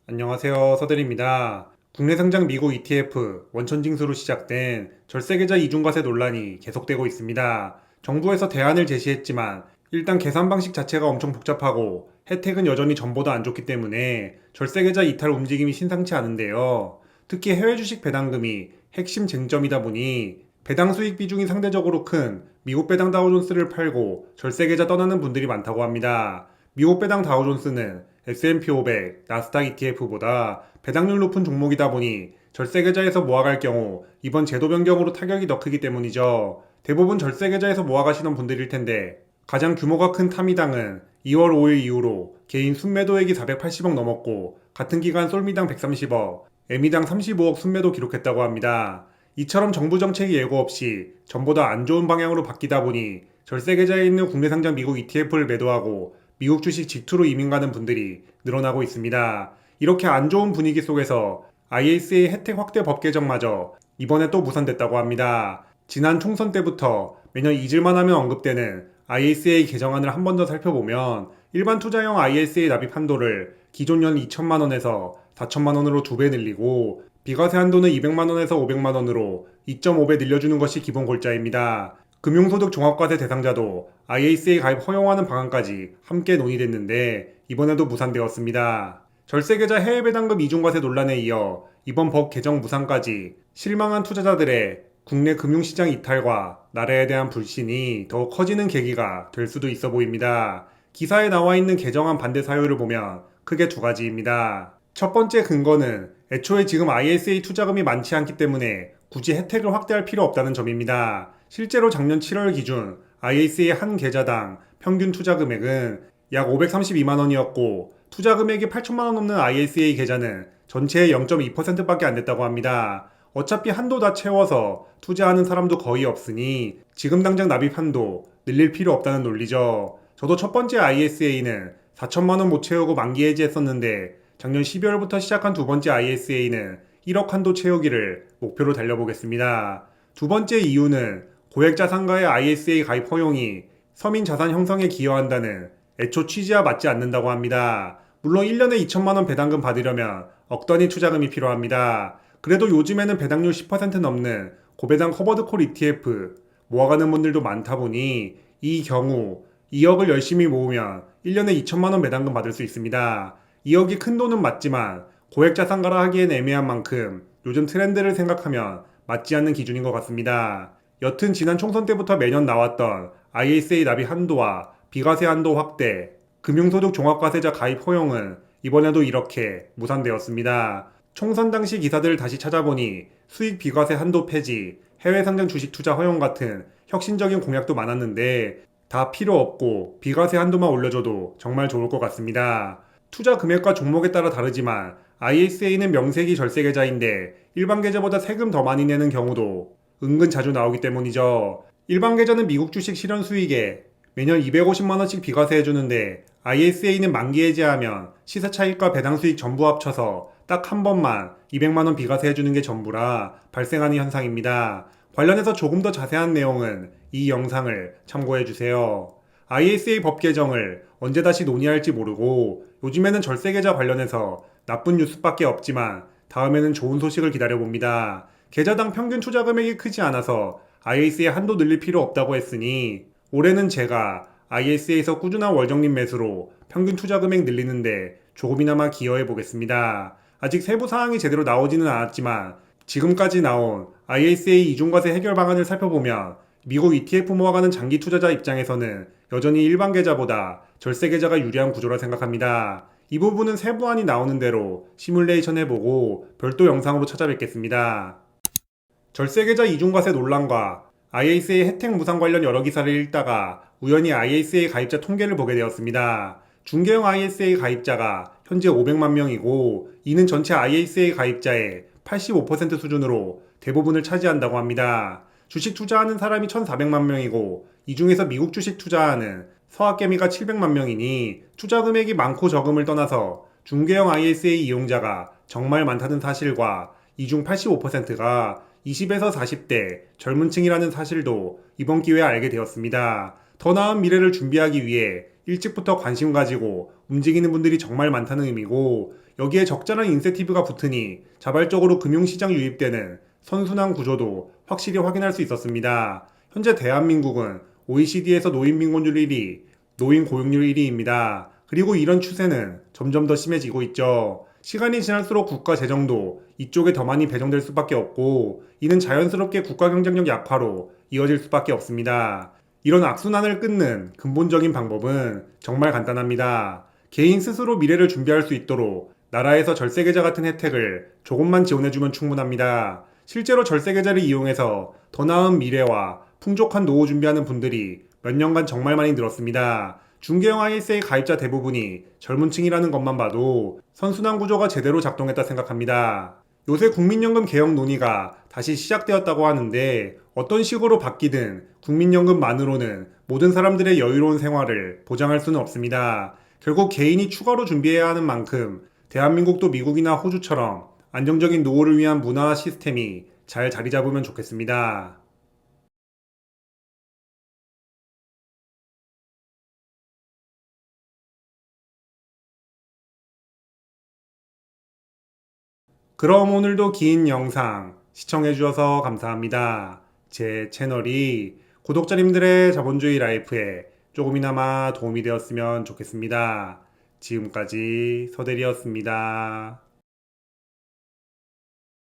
안녕하세요. 서들입니다. 국내 상장 미국 ETF 원천징수로 시작된 절세계좌 이중과세 논란이 계속되고 있습니다. 정부에서 대안을 제시했지만 일단 계산 방식 자체가 엄청 복잡하고 혜택은 여전히 전보다 안 좋기 때문에 절세계좌 이탈 움직임이 신상치 않은데요. 특히 해외 주식 배당금이 핵심 쟁점이다 보니 배당 수익 비중이 상대적으로 큰 미국 배당 다우존스를 팔고 절세계좌 떠나는 분들이 많다고 합니다. 미국 배당 다우존스는 S&P 500, 나스닥 ETF보다 배당률 높은 종목이다 보니 절세계좌에서 모아갈 경우 이번 제도 변경으로 타격이 더 크기 때문이죠. 대부분 절세계좌에서 모아가시는 분들일 텐데 가장 규모가 큰 타미당은 2월 5일 이후로 개인 순매도액이 480억 넘었고 같은 기간 솔미당 130억, 애미당 35억 순매도 기록했다고 합니다. 이처럼 정부 정책이 예고 없이 전보다 안 좋은 방향으로 바뀌다 보니 절세계좌에 있는 국내 상장 미국 ETF를 매도하고 미국 주식 직투로 이민 가는 분들이 늘어나고 있습니다. 이렇게 안 좋은 분위기 속에서 ISA 혜택 확대 법 개정마저 이번에 또 무산됐다고 합니다. 지난 총선 때부터 매년 잊을만 하면 언급되는 ISA 개정안을 한 번 더 살펴보면 일반 투자형 ISA 납입 한도를 기존 연 2천만 원에서 4천만 원으로 2배 늘리고 비과세 한도는 200만 원에서 500만 원으로 2.5배 늘려주는 것이 기본 골자입니다. 금융소득 종합과세 대상자도 ISA 가입 허용하는 방안까지 함께 논의됐는데 이번에도 무산되었습니다. 절세계좌 해외배당금 이중과세 논란에 이어 이번 법 개정 무산까지 실망한 투자자들의 국내 금융시장 이탈과 나라에 대한 불신이 더욱 커지는 계기가 될 수도 있어 보입니다. 기사에 나와 있는 개정안 반대 사유를 보면 크게 두 가지입니다. 첫 번째 근거는 애초에 지금 ISA 투자금이 많지 않기 때문에 굳이 혜택을 확대할 필요 없다는 점입니다. 실제로 작년 7월 기준 ISA 한 계좌당 평균 투자 금액은 약 532만 원이었고 투자 금액이 8천만 원 넘는 ISA 계좌는 전체의 0.2%밖에 안 됐다고 합니다. 어차피 한도 다 채워서 투자하는 사람도 거의 없으니 지금 당장 납입 한도 늘릴 필요 없다는 논리죠. 저도 첫 번째 ISA는 4천만 원 못 채우고 만기 해지했었는데 작년 12월부터 시작한 두 번째 ISA는 1억 한도 채우기를 목표로 달려보겠습니다. 두 번째 이유는 고액자산가의 ISA 가입 허용이 서민 자산 형성에 기여한다는 애초 취지와 맞지 않는다고 합니다. 물론 1년에 2천만 원 배당금 받으려면 억 단위 투자금이 필요합니다. 그래도 요즘에는 배당률 10% 넘는 고배당 커버드콜 ETF 모아가는 분들도 많다 보니 이 경우 2억을 열심히 모으면 1년에 2천만 원 배당금 받을 수 있습니다. 2억이 큰 돈은 맞지만 고액자산가라 하기엔 애매한 만큼 요즘 트렌드를 생각하면 맞지 않는 기준인 것 같습니다. 여튼 지난 총선 때부터 매년 나왔던 ISA 납입 한도와 비과세 한도 확대, 금융소득 종합과세자 가입 허용은 이번에도 이렇게 무산되었습니다. 총선 당시 기사들을 다시 찾아보니 수익 비과세 한도 폐지, 해외 상장 주식 투자 허용 같은 혁신적인 공약도 많았는데 다 필요 없고 비과세 한도만 올려줘도 정말 좋을 것 같습니다. 투자 금액과 종목에 따라 다르지만 ISA는 명세기 절세계좌인데 일반 계좌보다 세금 더 많이 내는 경우도 은근 자주 나오기 때문이죠. 일반 계좌는 미국 주식 실현 수익에 매년 250만원씩 비과세 해주는데 ISA는 만기 해지하면 시세 차익과 배당 수익 전부 합쳐서 딱 한 번만 200만원 비과세 해주는 게 전부라 발생하는 현상입니다. 관련해서 조금 더 자세한 내용은 이 영상을 참고해주세요. ISA 법 개정을 언제 다시 논의할지 모르고 요즘에는 절세계좌 관련해서 나쁜 뉴스밖에 없지만 다음에는 좋은 소식을 기다려봅니다. 계좌당 평균 투자 금액이 크지 않아서 ISA 한도 늘릴 필요 없다고 했으니 올해는 제가 ISA에서 꾸준한 월적립 매수로 평균 투자 금액 늘리는데 조금이나마 기여해 보겠습니다. 아직 세부 사항이 제대로 나오지는 않았지만 지금까지 나온 ISA 이중과세 해결 방안을 살펴보면 미국 ETF 모아가는 장기 투자자 입장에서는 여전히 일반 계좌보다 절세 계좌가 유리한 구조라 생각합니다. 이 부분은 세부안이 나오는 대로 시뮬레이션 해보고 별도 영상으로 찾아뵙겠습니다. 절세계좌 이중과세 논란과 ISA 혜택 무상 관련 여러 기사를 읽다가 우연히 ISA 가입자 통계를 보게 되었습니다. 중개형 ISA 가입자가 현재 500만 명이고 이는 전체 ISA 가입자의 85% 수준으로 대부분을 차지한다고 합니다. 주식 투자하는 사람이 1,400만 명이고 이 중에서 미국 주식 투자하는 서학개미가 700만 명이니 투자 금액이 많고 적음을 떠나서 중개형 ISA 이용자가 정말 많다는 사실과 이 중 85%가 20에서 40대 젊은 층이라는 사실도 이번 기회에 알게 되었습니다. 더 나은 미래를 준비하기 위해 일찍부터 관심 가지고 움직이는 분들이 정말 많다는 의미고 여기에 적절한 인센티브가 붙으니 자발적으로 금융시장 유입되는 선순환 구조도 확실히 확인할 수 있었습니다. 현재 대한민국은 OECD에서 노인 빈곤율 1위, 노인 고용률 1위입니다. 그리고 이런 추세는 점점 더 심해지고 있죠. 시간이 지날수록 국가 재정도 이쪽에 더 많이 배정될 수밖에 없고, 이는 자연스럽게 국가 경쟁력 약화로 이어질 수밖에 없습니다. 이런 악순환을 끊는 근본적인 방법은 정말 간단합니다. 개인 스스로 미래를 준비할 수 있도록 나라에서 절세계좌 같은 혜택을 조금만 지원해주면 충분합니다. 실제로 절세계좌를 이용해서 더 나은 미래와 풍족한 노후 준비하는 분들이 몇 년간 정말 많이 늘었습니다. 중개형 ISA 가입자 대부분이 젊은 층이라는 것만 봐도 선순환 구조가 제대로 작동했다 생각합니다. 요새 국민연금 개혁 논의가 다시 시작되었다고 하는데, 어떤 식으로 바뀌든 국민연금만으로는 모든 사람들의 여유로운 생활을 보장할 수는 없습니다. 결국 개인이 추가로 준비해야 하는 만큼 대한민국도 미국이나 호주처럼 안정적인 노후를 위한 문화와 시스템이 잘 자리 잡으면 좋겠습니다. 그럼 오늘도 긴 영상 시청해주셔서 감사합니다. 제 채널이 구독자님들의 자본주의 라이프에 조금이나마 도움이 되었으면 좋겠습니다. 지금까지 서대리였습니다.